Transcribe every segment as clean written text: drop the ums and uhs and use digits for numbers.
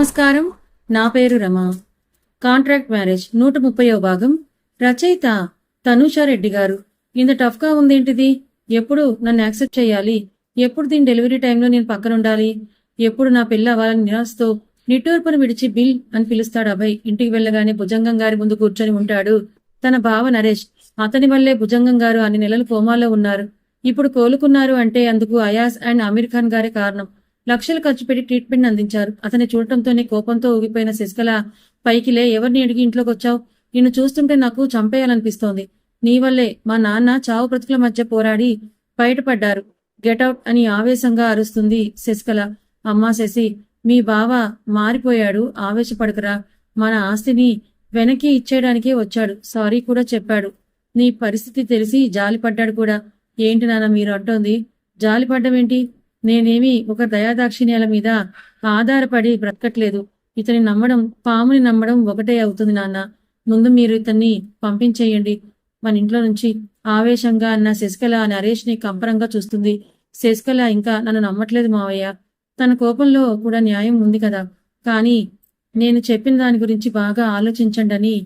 నమస్కారం. నా పేరు రమ. కాంట్రాక్ట్ మ్యారేజ్ 130వ భాగం. రచయిత తనూషారెడ్డి గారు. ఇంత టఫ్గా ఉందేంటిది? ఎప్పుడు నన్ను యాక్సెప్ట్ చేయాలి? ఎప్పుడు దీని డెలివరీ టైంలో నేను పక్కనుండాలి? ఎప్పుడు నా పిల్ల అవ్వాలని నిరాశతో నిట్టూర్పును విడిచి బిల్ అని పిలుస్తాడు అభయ్. ఇంటికి వెళ్ళగానే భుజంగం గారి ముందు కూర్చొని ఉంటాడు తన బావ నరేష్. అతని వల్లే భుజంగం గారు అన్ని నెలలు కోమాలో ఉన్నారు. ఇప్పుడు కోలుకున్నారు అంటే అందుకు అయాజ్ అండ్ అమీర్ ఖాన్ గారే కారణం. లక్షలు ఖర్చు పెట్టి ట్రీట్మెంట్ అందించారు. అతన్ని చూడటంతోనే కోపంతో ఊగిపోయిన శశికళ పైకిలే, ఎవరిని అడిగి ఇంట్లోకి వచ్చావు? నిన్ను చూస్తుంటే నాకు చంపేయాలనిపిస్తోంది. నీ వల్లే మా నాన్న చావు బ్రతుకుల మధ్య పోరాడి బయటపడ్డారు. గెటౌట్ అని ఆవేశంగా అరుస్తుంది శశికళ. అమ్మా శశి, మీ బావ మారిపోయాడు, ఆవేశపడకరా. మన ఆస్తిని వెనక్కి ఇచ్చేయడానికే వచ్చాడు. సారీ కూడా చెప్పాడు. నీ పరిస్థితి తెలిసి జాలిపడ్డాడు కూడా. ఏంటి నాన్న మీరు అంటోంది? జాలిపడ్డమేంటి? నేనేమి ఒక దయాదాక్షిణ్యాల మీద ఆధారపడి బ్రతకట్లేదు. ఇతని నమ్మడం పాముని నమ్మడం ఒకటే అవుతుంది నాన్న. ముందు మీరు ఇతన్ని పంపించేయండి మన ఇంట్లో నుంచి, ఆవేశంగా అన్న శశికళ నరేష్ని కంపరంగా చూస్తుంది. శశికళ ఇంకా నన్ను నమ్మట్లేదు మావయ్య. తన కోపంలో కూడా న్యాయం ఉంది కదా, కానీ నేను చెప్పిన దాని గురించి బాగా ఆలోచించండి అని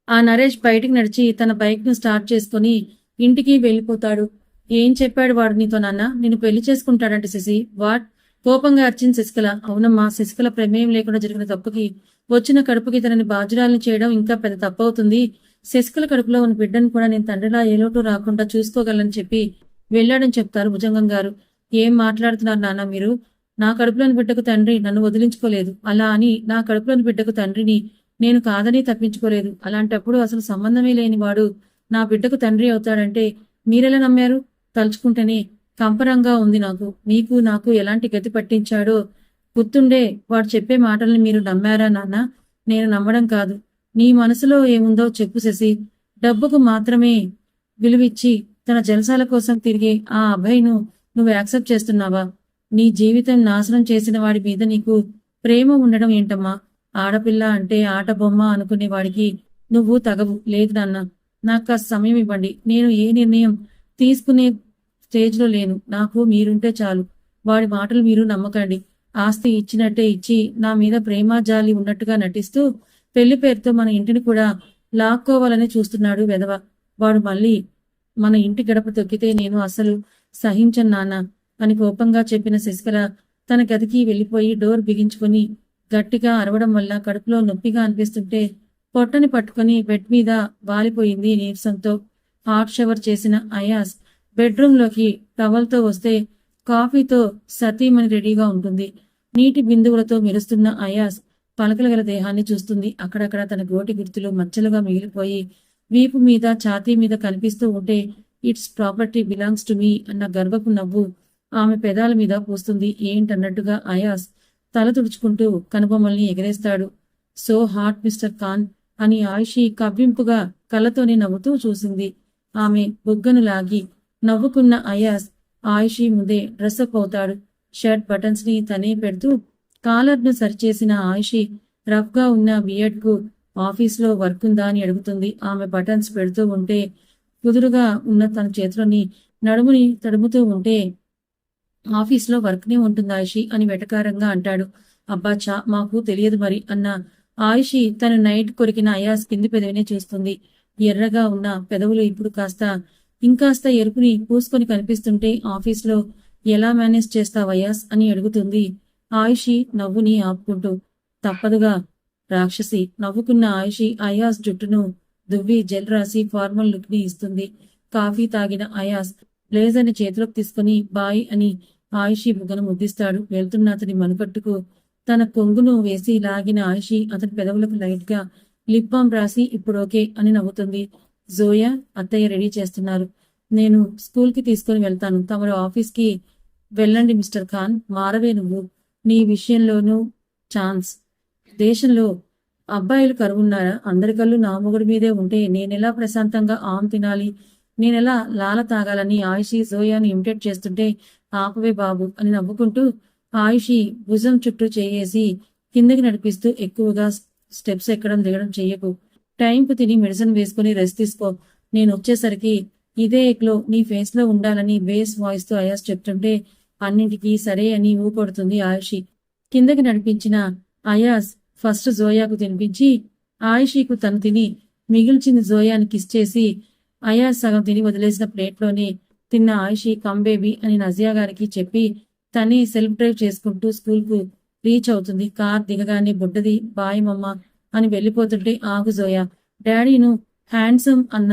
ఆ నరేష్ బయటికి నడిచి తన బైక్ను స్టార్ట్ చేసుకుని ఇంటికి వెళ్ళిపోతాడు. ఏం చెప్పాడు వాడు నీతో నాన్న? నిన్ను పెళ్లి చేసుకుంటాడంటే శశి. వాట్? కోపంగా అర్చింది శశికళ. అవునమ్మా, శశికళ ప్రమేయం లేకుండా జరిగిన తప్పుకి వచ్చిన కడుపుకి తనని బాధ్యురాలను చేయడం ఇంకా పెద్ద తప్పవుతుంది. శశికళ కడుపులో ఉన్న బిడ్డను కూడా నేను తండ్రిలా ఏ లోటు రాకుండా చూసుకోగలని చెప్పి వెళ్ళాడని చెప్తారు భుజంగం గారు. ఏం మాట్లాడుతున్నారు నాన్న మీరు? నా కడుపులోని బిడ్డకు తండ్రి నన్ను వదిలించుకోలేదు. అలా అని నా కడుపులోని బిడ్డకు తండ్రిని నేను కాదని తప్పించుకోలేదు. అలాంటప్పుడు అసలు సంబంధమే లేని వాడు నా బిడ్డకు తండ్రి అవుతాడంటే మీరెలా నమ్మారు? తలుచుకుంటేనే కంపరంగా ఉంది నాకు. మీకు నాకు ఎలాంటి గతి పట్టించాడో గుర్తుండే వాడు చెప్పే మాటల్ని మీరు నమ్మారా నాన్న? నేను నమ్మడం కాదు. నీ మనసులో ఏముందో చెప్పు శశి. డబ్బుకు మాత్రమే విలువిచ్చి తన జలసాల కోసం తిరిగే ఆ అభయ్ను నువ్వు యాక్సెప్ట్ చేస్తున్నావా? నీ జీవితం నాశనం చేసిన వాడి మీద నీకు ప్రేమ ఉండడం ఏంటమ్మా? ఆడపిల్ల అంటే ఆట బొమ్మ అనుకునే వాడికి నువ్వు తగవు. లేదు నాన్న, నాకు కాస్త సమయం ఇవ్వండి. నేను ఏ నిర్ణయం తీసుకునే స్టేజ్లో లేను. నాకు మీరుంటే చాలు. వాడి మాటలు మీరు నమ్మకండి. ఆస్తి ఇచ్చినట్టే ఇచ్చి నా మీద ప్రేమ జాలి ఉన్నట్టుగా నటిస్తూ పెళ్లి పేరుతో మన ఇంటిని కూడా లాక్కోవాలని చూస్తున్నాడు వెధవ. వాడు మళ్ళీ మన ఇంటి గడప తొక్కితే నేను అసలు సహించను నాన్న అని కోపంగా చెప్పిన శశికళ తన గదికి వెళ్ళిపోయి డోర్ బిగించుకుని గట్టిగా అరవడం వల్ల కడుపులో నొప్పిగా అనిపిస్తుంటే పొట్టని పట్టుకుని బెడ్ మీద వాలిపోయింది నీరసంతో. హాట్ షవర్ చేసిన అయాస్ బెడ్రూంలోకి టవల్తో వస్తే కాఫీతో సతీమణి రెడీగా ఉంటుంది. నీటి బిందువులతో మెరుస్తున్న అయాస్ పలకలగల దేహాన్ని చూస్తుంది. అక్కడక్కడ తన గోటి గుర్తులు మచ్చలుగా మిగిలిపోయి వీపు మీద ఛాతీ మీద కనిపిస్తూ ఉంటే it's property belongs to me అన్న గర్వపు నవ్వు ఆమె పెదాల మీద పూస్తుంది. ఏంటన్నట్టుగా అయాస్ తల తుడుచుకుంటూ కనుబొమ్మల్ని ఎగరేస్తాడు. సో హాట్ మిస్టర్ ఖాన్ అని ఆయిషి కవ్వింపుగా కళ్ళతోనే నవ్వుతూ చూసింది. ఆమె బుగ్గను లాగి నవ్వుకున్న అయాస్ ఆయిషి ముందే డ్రెస్అప్ అవుతాడు. షర్ట్ బటన్స్ ని తనే పెడుతూ కాలర్ను సరిచేసిన ఆయిషి రఫ్ గా ఉన్న బియర్డ్ కు ఆఫీస్లో వర్క్ ఉందా అని అడుగుతుంది. ఆమె బటన్స్ పెడుతూ ఉంటే కుదురుగా ఉన్న తన చేతిలోని నడుముని తడుముతూ ఉంటే ఆఫీస్లో వర్క్నే ఉంటుంది ఆయిషి అని వెటకారంగా అంటాడు. అబ్బాచా, మాకు తెలియదు మరి అన్న ఆయిషి తను నైట్ కొరికిన అయాస్ కింది పెదవినే చూస్తుంది. ఎర్రగా ఉన్న పెదవులు ఇప్పుడు ఇంకాస్త ఎరుపుని పూసుకొని కనిపిస్తుంటే ఆఫీస్లో ఎలా మేనేజ్ చేస్తావయాస్ అని అడుగుతుంది ఆయిషి నవ్వుని ఆపుకుంటూ. తప్పదుగా రాక్షసి. నవ్వుకున్న ఆయిషి అయాస్ జుట్టును దువ్వి జెల్ రాసి ఫార్మల్ లుక్ ని ఇస్తుంది. కాఫీ తాగిన అయాస్ బ్లేజర్ని చేతిలోకి తీసుకుని బాయ్ అని ఆయిషి బుగ్గను ముద్దిస్తాడు. వెళ్తున్న అతని మనుకట్టుకు తన కొంగును వేసి లాగిన ఆయిషి అతని పెదవులకు లైట్ గా లిప్ బామ్ రాసి ఇప్పుడు ఓకే అని నవ్వుతుంది. జోయా, అత్తయ్య రెడీ చేస్తున్నారు. నేను స్కూల్కి తీసుకుని వెళ్తాను. తమరు ఆఫీస్కి వెళ్ళండి మిస్టర్ ఖాన్. మారవే నువ్వు. నీ విషయంలోనూ ఛాన్స్. దేశంలో అబ్బాయిలు కరువున్నారా? అందరి కళ్ళు నా మొగుడి మీదే ఉంటే నేనెలా ప్రశాంతంగా ఆమ్ తినాలి? నేనెలా లాల తాగాలని ఆయిషి జోయాని ఇమిటేట్ చేస్తుంటే ఆపవే బాబు అని నవ్వుకుంటూ ఆయిషి భుజం చుట్టూ చేయేసి కిందకి నడిపిస్తూ ఎక్కువగా స్టెప్స్ ఎక్కడం దిగడం చెయ్యకు. టైంకు తిని మెడిసిన్ వేసుకుని రెస్ట్ తీసుకో. నేను వచ్చేసరికి ఇదే ఎక్లో నీ ఫేస్ లో ఉండాలని బేస్ వాయిస్ తో అయాస్ చెప్తుంటే అన్నింటికీ సరే అని ఊపడుతుంది ఆయుషి. కిందకి నడిపించిన అయాజ్ ఫస్ట్ జోయాకు తినిపించి ఆయిషీకు తను తిని మిగిల్చింది జోయాని కిస్ చేసి అయాజ్ సగం తిని వదిలేసిన ప్లేట్లోనే తిన్న ఆయిషీ కంబేబీ అని నజియా గారికి చెప్పి తనే సెల్ఫ్ డ్రైవ్ చేసుకుంటూ స్కూల్కు రీచ్ అవుతుంది. కార్ దిగగానే బుడ్డది బాయ్ మమ్మ అని వెళ్ళిపోతుంటే ఆగు జోయా, డాడీను హ్యాండ్సమ్ అన్న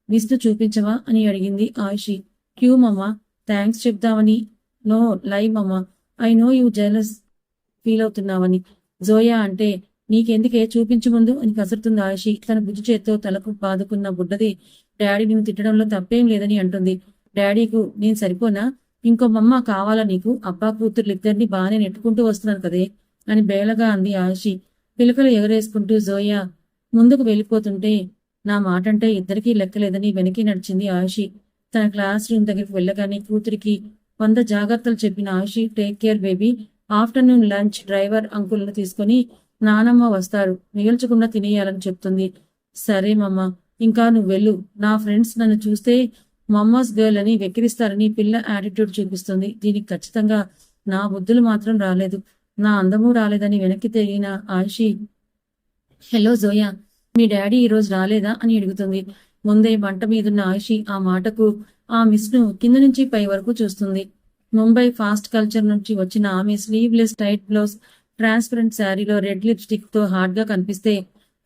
విస్ను చూపించవా అని అడిగింది ఆయిషీ. క్యూ మమ్మ, థ్యాంక్స్ చెప్దామని. నో లై మమ్మ, I know you jealous feel అవుతున్నావని. జోయా అంటే నీకెందుకే చూపించు ముందు అని కసురుతుంది ఆయిషీ. తన బుజ్జి చేత్తో తలకు బాదుకున్న బుడ్డది డాడీ నిన్ను తిట్టడంలో తప్పేం లేదని అంటుంది. డాడీకు నేను సరిపోనా? ఇంకో మమ్మ కావాలా నీకు? అబ్బా కూతుర్లిద్దరిని బాగానే నెట్టుకుంటూ వస్తున్నాను కదే అని బేలగా అంది ఆయిషీ. పిలకలు ఎగరేసుకుంటూ జోయా ముందుకు వెళ్ళిపోతుంటే నా మాటంటే ఇద్దరికీ లెక్కలేదని వెనక్కి నడిచింది ఆయిషీ. తన క్లాస్ రూమ్ దగ్గరికి వెళ్ళగానే కూతురికి 100 జాగ్రత్తలు చెప్పిన Aishi, take care baby, afternoon lunch driver అంకుల్ను తీసుకుని నానమ్మ వస్తారు, మిగల్చకుండా తినేయాలని చెప్తుంది. సరే మమ్మ, ఇంకా నువ్వు వెళ్ళు. నా ఫ్రెండ్స్ నన్ను చూస్తే మమ్మాస్ గర్ల్ అని వెక్కిరిస్తారని పిల్ల యాటిట్యూడ్ చూపిస్తుంది. దీనికి ఖచ్చితంగా నా బుద్ధులు మాత్రం రాలేదు, నా అందమూ రాలేదని వెనక్కి తిరిగిన ఆయిషీ, హలో జోయా, మీ డాడీ ఈరోజు రాలేదా అని అడుగుతుంది. ముందే మంట మీదున్న ఆయిషీ ఆ మాటకు ఆ మిస్ను కింద నుంచి పై వరకు చూస్తుంది. ముంబై ఫాస్ట్ కల్చర్ నుంచి వచ్చిన ఆమె స్లీవ్లెస్ టైట్ బ్లౌజ్, ట్రాన్స్పరెంట్ శారీలో రెడ్ లిప్స్టిక్ తో హాట్ గా కనిపిస్తే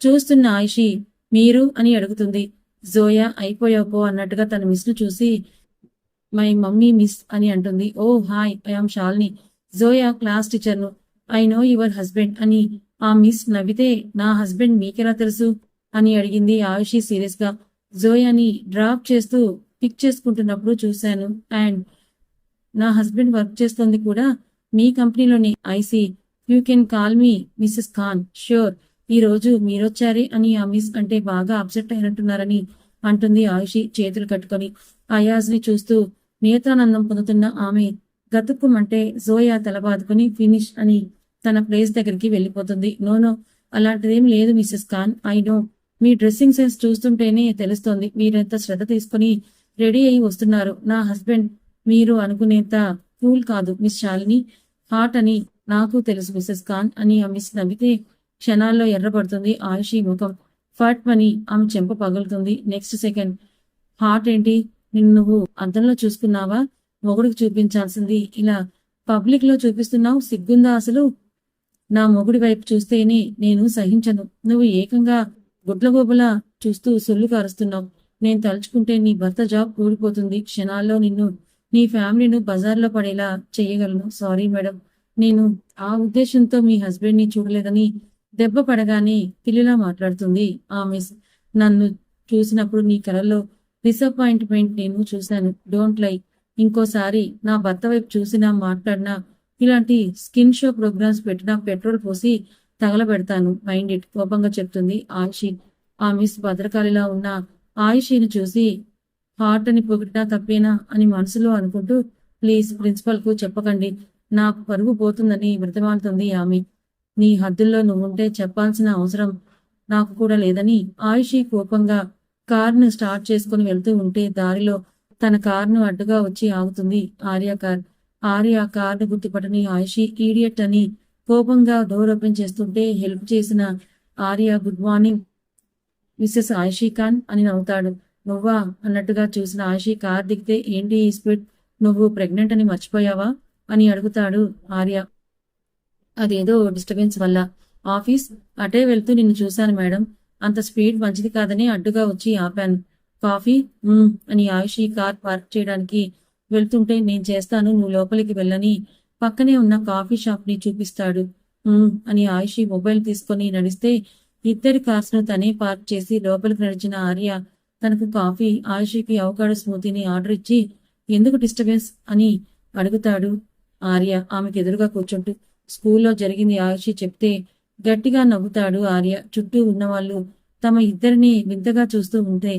చూస్తున్న ఆయిషీ మీరు అని అడుగుతుంది. జోయా అయిపోయాపో అన్నట్టుగా తన మిస్ ను చూసి మై మమ్మీ మిస్ అని అంటుంది. Oh hi, I am Shalini, Zoya class టీచర్ను. ఐ నో యువర్ హస్బెండ్ అని ఆ మిస్ నవ్వితే నా హస్బెండ్ మీకెలా తెలుసు అని అడిగింది ఆయుషి సీరియస్ గా. జోయాని డ్రాప్ చేస్తూ పిక్ చేసుకుంటున్నప్పుడు చూశాను, అండ్ నా హస్బెండ్ వర్క్ చేస్తుంది కూడా మీ కంపెనీలోని. I see, you can call me Mrs Khan. Sure, ఈ రోజు మీరొచ్చారే అని ఆ మిస్ అంటే బాగా అప్సెట్ అయినట్టున్నారని అంటుంది ఆయుషి చేతులు కట్టుకొని. అయాజ్ ని చూస్తూ నేత్రానందం పొందుతున్న ఆమె గతుక్కుమంటే జోయా తల బాదుకుని ఫినిష్ అని తన ప్లేస్ దగ్గరికి వెళ్ళిపోతుంది. నో, అలాంటిదేం లేదు మిస్సెస్ ఖాన్. ఐ నో, మీ డ్రెస్సింగ్ సెన్స్ చూస్తుంటేనే తెలుస్తోంది మీరెంత శ్రద్ధ తీసుకుని రెడీ అయి వస్తున్నారు. నా హస్బెండ్ మీరు అనుకునేంత కూల్ కాదు మిస్ శాలిని, హాట్ అని నాకు తెలుసు మిస్సెస్ ఖాన్ అని ఆ మిస్ నవ్వితే క్షణాల్లో ఎర్రపడుతుంది ఆయుషి ముఖం. ఫట్ అని ఆమె చెంప పగులుతుంది. నెక్స్ట్ సెకండ్, హాట్ ఏంటి, నిన్ను నువ్వు అద్దంలో చూసుకున్నావా? మొగుడికి చూపించాల్సింది ఇలా పబ్లిక్ లో చూపిస్తున్నావు, సిగ్గుందా అసలు? నా మొగుడి వైపు చూస్తేనే నేను సహించను. నువ్వు ఏకంగా గుడ్లగోబులా చూస్తూ సొల్లు కారుస్తున్నావు. నేను తలుచుకుంటే నీ భర్త జాబ్ కూడిపోతుంది. క్షణాల్లో నిన్ను నీ ఫ్యామిలీను బజార్లో పడేలా చెయ్యగలను. సారీ మేడం, నేను ఆ ఉద్దేశంతో మీ హస్బెండ్ ని చూడలేదని దెబ్బ పడగానే పిల్లిలా మాట్లాడుతుంది ఆ మిస్. నన్ను చూసినప్పుడు నీ కలలో డిసప్పాయింట్మెంట్ నేను చూశాను. Don't lie. ఇంకోసారి నా భర్త వైపు చూసినా మాట్లాడినా ఇలాంటి స్కిన్ షో ప్రోగ్రామ్స్ పెట్టినా పెట్రోల్ పోసి తగలబెడతాను. మైండ్ ఇట్, కోపంగా చెప్తుంది ఆయుషి. ఆ మిస్ భద్రకాళిలా ఉన్న ఆయుషిని చూసి హార్ట్ అని పొగిటినా తప్పేనా అని మనసులో అనుకుంటూ ప్లీజ్ ప్రిన్సిపల్ కు చెప్పకండి, నా పరుగు పోతుందని బ్రతిమాలుతుంది ఆమె. నీ హద్దుల్లో నువ్వుంటే చెప్పాల్సిన అవసరం నాకు కూడా లేదని ఆయుషి కోపంగా కార్ను స్టార్ట్ చేసుకుని వెళ్తూ ఉంటే దారిలో తన కార్ను అడ్డుగా వచ్చి ఆగుతుంది ఆర్య కార్. ఆర్య కార్ను గుర్తుపట్టని ఆయుషి ఈడియట్ అని కోపంగా డోర్ ఓపెన్ చేస్తుంటే హెల్ప్ చేసిన Arya good morning Mrs Aishi Khan అని నవ్వుతాడు. నువ్వా అన్నట్టుగా చూసిన ఆయిషీ కార్ దిగితే ఏంటి ఈ స్పీడ్, నువ్వు ప్రెగ్నెంట్ అని మర్చిపోయావా అని అడుగుతాడు ఆర్య. అదేదో డిస్టర్బెన్స్ వల్ల. ఆఫీస్ అటే వెళ్తూ నిన్ను చూశాను మేడం, అంత స్పీడ్ మంచిది కాదని అడ్డుగా వచ్చి ఆపాను. కాఫీ అని ఆయుషి కార్ పార్క్ చేయడానికి వెళ్తుంటే నేను చేస్తాను, నువ్వు లోపలికి వెళ్ళని పక్కనే ఉన్న కాఫీ షాప్ ని చూపిస్తాడు. అని ఆయుషి మొబైల్ తీసుకొని నడిస్తే ఇద్దరి కార్స్ ను తనే పార్క్ చేసి లోపలికి నడిచిన ఆర్య తనకు కాఫీ, ఆయుషికి అవకాడో స్మూతీని ఆర్డర్ ఇచ్చి ఎందుకు డిస్టర్బెన్స్ అని అడుగుతాడు ఆర్య ఆమెకు ఎదురుగా కూర్చుంటూ. స్కూల్లో జరిగింది ఆయుషి చెప్తే గట్టిగా నవ్వుతాడు ఆర్య. చుట్టూ ఉన్నవాళ్ళు తమ ఇద్దరిని వింతగా చూస్తూ ఉంటే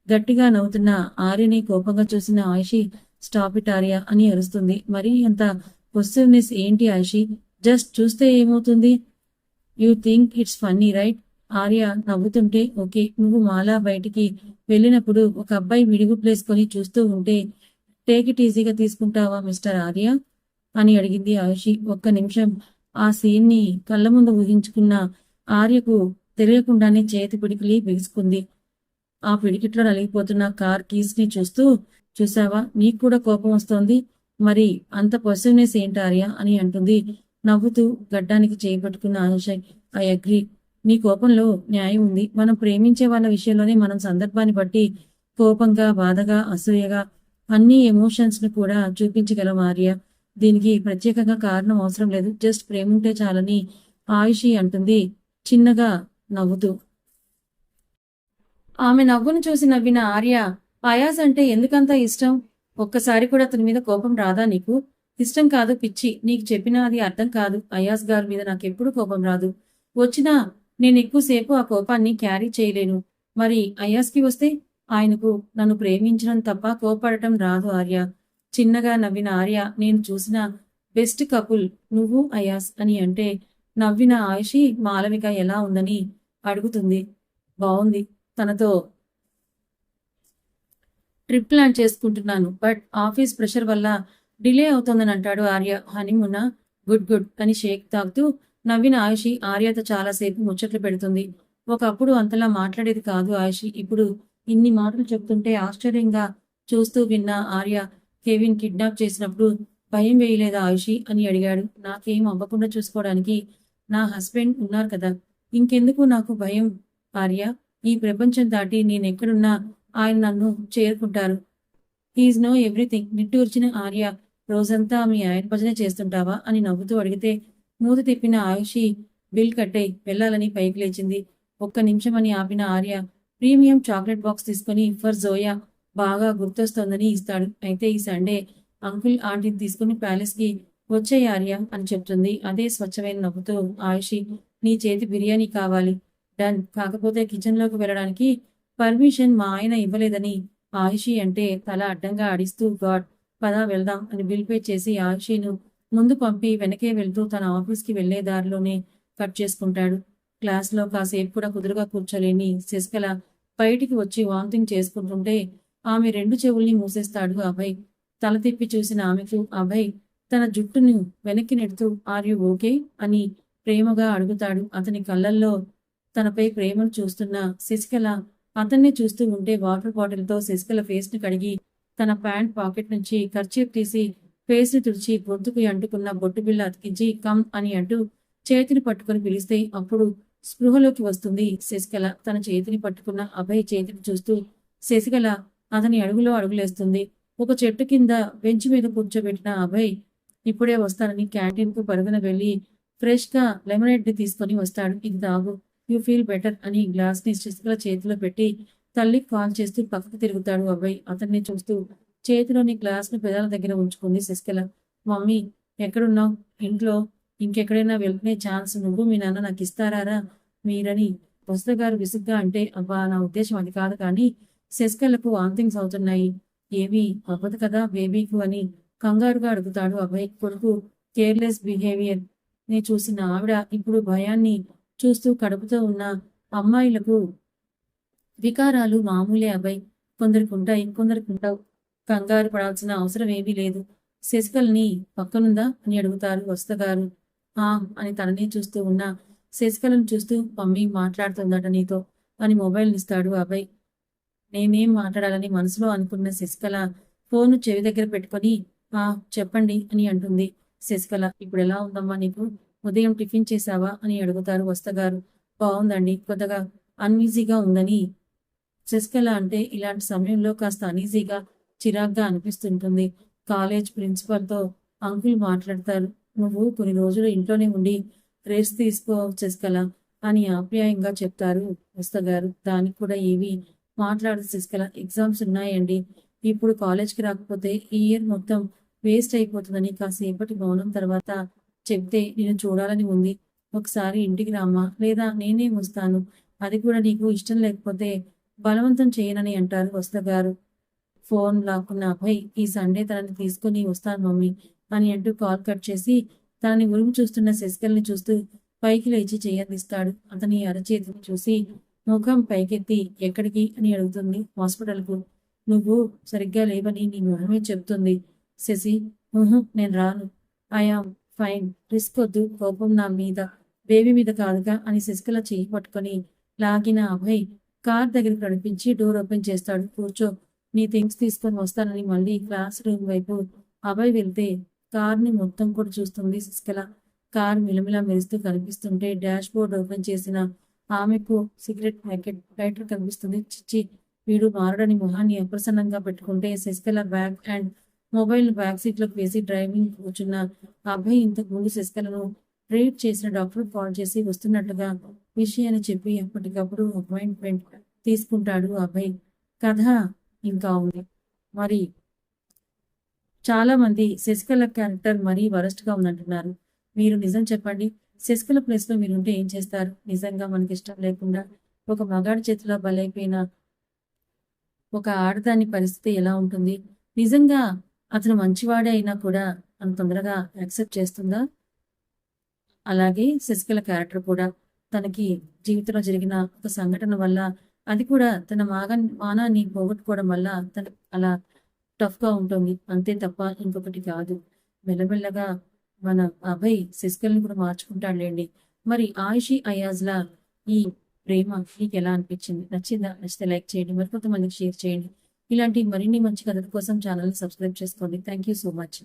గట్టిగా నవ్వుతున్న ఆర్యని కోపంగా చూసిన ఆయుషి స్టాప్ ఇట్ ఆర్య అని అరుస్తుంది. మరీ అంత పొసిటివ్నెస్ ఏంటి ఆయుషి, జస్ట్ చూస్తే ఏమవుతుంది? You think it's funny right? Arya నవ్వుతుంటే ఓకే, నువ్వు మాలా బయటికి వెళ్ళినప్పుడు ఒక అబ్బాయి విడిగుడ్లేసుకొని చూస్తూ ఉంటే టేక్ ఇట్ ఈజీగా తీసుకుంటావా మిస్టర్ ఆర్య అని అడిగింది ఆయుషి. ఒక్క నిమిషం ఆ సీన్ని కళ్ళ ముందు ఊహించుకున్న ఆర్యకు తెలియకుండానే చేతి పిడికిలి బిగుసుకుంది. ఆ పిడికిట్లో నలిగిపోతున్న కార్ కీస్ ని చూస్తూ, చూసావా, నీకు కూడా కోపం వస్తోంది, మరి అంత పొసివ్నెస్ ఏంటి ఆర్య అని అంటుంది నవ్వుతూ. గడ్డానికి చేయబట్టుకున్న అనుషయ్, ఐ అగ్రీ, నీ కోపంలో న్యాయం ఉంది. మనం ప్రేమించే వాళ్ళ విషయంలోనే మనం సందర్భాన్ని బట్టి కోపంగా, బాధగా, అసూయగా అన్ని ఎమోషన్స్ ను కూడా చూపించగలం ఆర్య. దీనికి ప్రత్యేకంగా కారణం అవసరం లేదు, జస్ట్ ప్రేముంటే చాలని ఆయుషి అంటుంది చిన్నగా నవ్వుతూ. ఆమె నవ్వును చూసి నవ్విన ఆర్య, అయాజ్ అంటే ఎందుకంత ఇష్టం? ఒక్కసారి కూడా అతని మీద కోపం రాదా నీకు? ఇష్టం కాదు పిచ్చి, నీకు చెప్పినా అది అర్థం కాదు. అయాజ్ గారి మీద నాకెప్పుడు కోపం రాదు. వచ్చినా నేను ఎక్కువసేపు ఆ కోపాన్ని క్యారీ చేయలేను. మరి అయాజ్కి వస్తే ఆయనకు నన్ను ప్రేమించడం తప్ప కోపడటం రాదు ఆర్య. చిన్నగా నవ్విన ఆర్య, నేను చూసిన బెస్ట్ కపుల్ నువ్వు అయాజ్ అని అంటే నవ్విన ఆయుషి మాలవిక ఎలా ఉందని అడుగుతుంది. బావుంది, తనతో ట్రిప్ ప్లాన్ చేసుకుంటున్నాను, బట్ ఆఫీస్ ప్రెషర్ వల్ల డిలే అవుతోందని అంటాడు ఆర్య. హనీమూనా? గుడ్ గుడ్ అని షేక్ తాగుతూ నవ్విన ఆయుషి ఆర్యతో చాలాసేపు ముచ్చట్లు పెడుతుంది. ఒకప్పుడు అంతలా మాట్లాడేది కాదు ఆయుషి, ఇప్పుడు ఇన్ని మాటలు చెప్తుంటే ఆశ్చర్యంగా చూస్తూ విన్న ఆర్య, కెవిన్ కిడ్నాప్ చేసినప్పుడు భయం వేయలేదా ఆయుషి అని అడిగాడు. నాకేం అవ్వకుండా చూసుకోవడానికి నా హస్బెండ్ ఉన్నారు కదా, ఇంకెందుకు నాకు భయం ఆర్య. ఈ ప్రపంచం దాటి నేనెక్కడున్నా ఆయన నన్ను చేరుకుంటారు. హీఈస్ నో ఎవ్రీథింగ్ నిట్టూర్చిన ఆర్య. రోజంతా మీ ఆయన భజన చేస్తుంటావా అని నవ్వుతూ అడిగితే మూత తిప్పిన ఆయుషి, బిల్ కట్టేయ్, వెళ్ళాలని పైకి లేచింది. ఒక్క నిమిషం అని ఆపిన ఆర్య ప్రీమియం చాక్లెట్ బాక్స్ తీసుకుని ఫర్ జోయా, బాగా గుర్తొస్తోందని ఇస్తాడు. అయితే ఈ సండే అంకుల్ ఆంటీని తీసుకుని ప్యాలెస్కి వచ్చేయ్ ఆర్య అని చెప్తుంది అదే స్వచ్ఛమైన నవ్వుతూ ఆయుషి. నీ చేతి బిర్యానీ కావాలి. డన్. కాకపోతే కిచెన్లోకి వెళ్ళడానికి పర్మిషన్ మా ఆయన ఇవ్వలేదని ఆయుషి అంటే తల అడ్డంగా ఆడిస్తూ, గాడ్, పదా వెళ్దాం అని బిల్ పే చేసి ఆయుషిను ముందు పంపి వెనకే వెళ్తూ తన ఆఫీస్కి వెళ్లే దారిలోనే కట్ చేసుకుంటాడు. క్లాస్లో కాసేపు కూడా కుదురుగా కూర్చోలేని శశికళ బయటికి వచ్చి వాంతింగ్ చేసుకుంటుంటే ఆమె రెండు చెవుల్ని మూసేస్తాడు అభయ్. తల తిప్పి చూసిన ఆమెకు అభయ్ తన జుట్టును వెనక్కి నెడుతూ ఆర్ యు ఓకే అని ప్రేమగా అడుగుతాడు. అతని కళ్ళల్లో తనపై ప్రేమను చూస్తున్న శశికళ అతన్ని చూస్తూ ఉంటే వాటర్ బాటిల్తో శశికళ ఫేస్ ని కడిగి తన ప్యాంట్ పాకెట్ నుంచి కర్చీఫ్ తీసి ఫేస్ ని తుడిచి గొంతుకు అంటుకున్న బొట్టు బిళ్ళ అతికించి కమ్ అని అంటూ చేతిని పట్టుకుని పిలిస్తే అప్పుడు స్పృహలోకి వస్తుంది శశికళ. తన చేతిని పట్టుకున్న అభయ్ చేతిని చూస్తూ శశికళ అతని అడుగులో అడుగులేస్తుంది. ఒక చెట్టు కింద బెంచ్ మీద కూర్చోబెట్టిన అభయ్ ఇప్పుడే వస్తానని క్యాంటీన్ కు పరుగున వెళ్లి ఫ్రెష్ గా లెమనేడ్ ని తీసుకొని వస్తాడు. ఇది తాగు, యూ ఫీల్ బెటర్ అని గ్లాస్ ని శశికళ చేతిలో పెట్టి తల్లికి కాల్ చేస్తూ పక్కకు తిరుగుతాడు అభయ్. అతన్ని చూస్తూ చేతిలోని గ్లాస్ ను పెదాల దగ్గర ఉంచుకుంది శశికళ. మమ్మీ, ఎక్కడున్నావు? ఇంట్లో. ఇంకెక్కడైనా వెళ్తునే ఛాన్స్ నువ్వు మీ నాన్న నాకు ఇస్తారా మీరని వసుధ గారు విసుగ్గా అంటే, అబ్బా, నా ఉద్దేశం అది కాదు కానీ శశికళకు వాంతింగ్స్ అవుతున్నాయి, ఏమీ అవ్వదు కదా బేబీకు అని కంగారుగా అడుగుతాడు అభయ్. కొడుకు కేర్లెస్ బిహేవియర్ ని చూసిన ఆవిడ ఇప్పుడు భయాన్ని చూస్తూ కడుపుతో ఉన్న అమ్మాయిలకు వికారాలు మామూలే అభయ్, కొందరికి ఉంటాయి, కొందరికి ఉంటావు, కంగారు పడాల్సిన అవసరం ఏమీ లేదు. శశికళని పక్కనుందా అని అడుగుతారు వసుధ గారు. ఆ అని తనని చూస్తూ ఉన్న శశికళను చూస్తూ, మమ్మీ మాట్లాడుతుందట నీతో అని మొబైల్ ఇస్తాడు అభయ్. నేనేం మాట్లాడాలని మనసులో అనుకున్న శశికళ ఫోన్ చెవి దగ్గర పెట్టుకొని, ఆ చెప్పండి అని అంటుంది. శశికళ, ఇప్పుడు ఎలా ఉందమ్మా నీకు? ఉదయం టిఫిన్ చేశావా అని అడుగుతారు వసుధ గారు. బాగుందండి, కొద్దిగా అన్ఈజీగా ఉందని శశికళ అంటే ఇలాంటి సమయంలో కాస్త అనీజీగా, చిరాగ్గా అనిపిస్తుంటుంది. కాలేజ్ ప్రిన్సిపల్తో అంకుల్ మాట్లాడతారు, నువ్వు కొన్ని రోజులు ఇంట్లోనే ఉండి రెస్ట్ తీసుకో శశికళ అని ఆప్యాయంగా చెప్తారు వసుధ గారు. దానికి కూడా ఏవి మాట్లాడదు శశికళ. ఎగ్జామ్స్ ఉన్నాయండి, ఇప్పుడు కాలేజ్కి రాకపోతే ఈ ఇయర్ మొత్తం వేస్ట్ అయిపోతుందని కాసేపటి మౌనం తర్వాత చెప్తే, నేను చూడాలని ఉంది, ఒకసారి ఇంటికి రామ్మా, లేదా నేనే వస్తాను, అది కూడా నీకు ఇష్టం లేకపోతే బలవంతం చేయనని అంటారు వసుధ గారు. ఫోన్ లాక్కున్న అభయ్, ఈ సండే తనని తీసుకుని వస్తాను మమ్మీ అని అంటూ కాల్ కట్ చేసి తనని ఉరుము చూస్తున్న శశికళని చూస్తూ పైకి లేచి చెయ్యందిస్తాడు. అతని అరచేతిని చూసి ముఖం పైకెత్తి, ఎక్కడికి అని అడుగుతుంది. హాస్పిటల్కు. నువ్వు సరిగ్గా లేవని నీ మొహమే చెప్తుంది. శశి, నేను రాను, ఐఆమ్ ఫైన్, రిస్క్ వద్దు, కోపం నా మీద, బేబీ మీద కాదుగా అని శశికళ చెయ్యి పట్టుకొని లాగిన అభయ్ కార్ దగ్గరికి నడిపించి డోర్ ఓపెన్ చేస్తాడు. కూర్చో, నీ థింగ్స్ తీసుకొని వస్తానని మళ్ళీ క్లాస్ రూమ్ వైపు అభయ్ వెళ్తే కార్ని మొత్తం కూడా చూస్తుంది శశికళ. కార్ మిలమిలా మెరుస్తూ కనిపిస్తుంటే డాష్ బోర్డ్ ఓపెన్ చేసిన ఆమెకు సిగరెట్ ప్యాకెట్ లైటర్ కనిపిస్తుంది. చిచ్చి, వీడు మారడని మొహాన్ని అప్రసన్నంగా పెట్టుకుంటే Sasikala bag and mobile back సీట్లోకి వేసి డ్రైవింగ్ కూర్చున్న అభయ్ ఇంతకు ముందు శశికళను ట్రీట్ చేసిన డాక్టర్ కాల్ చేసి వస్తున్నట్లుగా విషయాన్ని చెప్పి అప్పటికప్పుడు అపాయింట్మెంట్ తీసుకుంటాడు అభయ్. కథ ఇంకా ఉంది. మరి చాలా మంది శశికళ క్యారెక్టర్ మరీ వరస్ట్ గా ఉందంటున్నారు. మీరు నిజం చెప్పండి, శశికళ ప్లేస్ లో మీరుంటే ఏం చేస్తారు? నిజంగా మనకి ఇష్టం లేకుండా ఒక మగాడి చేతిలో బలైపోయిన ఒక ఆడదాని పరిస్థితి ఎలా ఉంటుంది? నిజంగా అతను మంచివాడే అయినా కూడా అంత తొందరగా యాక్సెప్ట్ చేస్తుందా? అలాగే శశికళ క్యారెక్టర్ కూడా తనకి జీవితంలో జరిగిన ఒక సంఘటన వల్ల, అది కూడా తన మానాన్ని పోగొట్టుకోవడం వల్ల తన అలా టఫ్ గా ఉంటుంది, అంతే తప్ప ఇంకొకటి కాదు. మెల్లమెల్లగా మన అభయ్ శశికళని కూడా మార్చుకుంటాడులేండి. మరి ఆయిషి అయాజ్లా ఈ ప్రేమ మీకు ఎలా అనిపించింది? నచ్చిందా? నచ్చితే లైక్ చేయండి, మరికొంతమందికి షేర్ చేయండి. ఇలాంటి మరిన్ని మంచి కథల కోసం ఛానల్ని సబ్స్క్రైబ్ చేసుకోండి. Thank you so much.